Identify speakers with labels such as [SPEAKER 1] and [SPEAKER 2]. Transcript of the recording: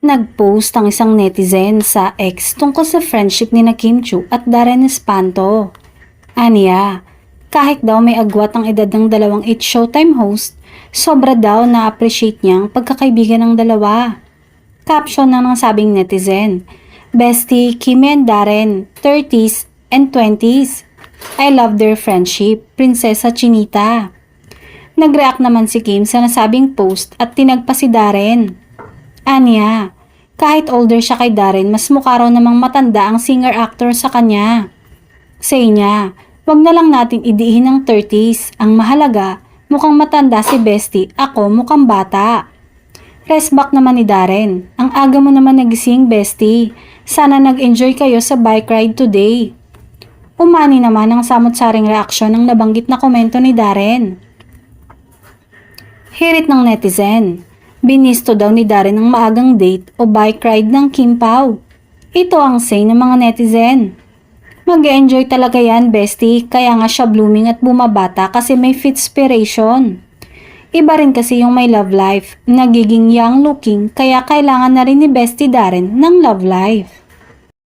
[SPEAKER 1] Nag-post ang isang netizen sa X tungkol sa friendship ni na Kim Chiu at Darren Espanto. Aniya, kahit daw may agwat ang edad ng dalawang It Showtime host, sobra daw na-appreciate niya ang pagkakaibigan ng dalawa. Caption na ng sabing netizen, Bestie Kim and Darren, 30s and 20s. I love their friendship, Prinsesa Chinita. Nag-react naman si Kim sa nasabing post at tinagpa si Darren. Aniya, kahit older siya kay Darren, mas mukha raw namang matanda ang singer-actor sa kanya. Say niya, wag na lang natin idiin ng 30s. Ang mahalaga, mukhang matanda si Bestie, ako mukhang bata. Resback naman ni Darren, ang aga mo naman nagising Bestie. Sana nag-enjoy kayo sa bike ride today. Umani naman ang samot-saring reaksyon ng nabanggit na komento ni Darren. Hirit ng netizen. Binisto daw ni Darren ang maagang date o bike ride ng Kim Pao. Ito ang say ng mga netizen. Mag-enjoy talaga yan, Bestie, kaya nga siya blooming at bumabata kasi may fitspiration. Iba rin kasi yung may love life, nagiging young looking kaya kailangan na rin ni Bestie Darren ng love life.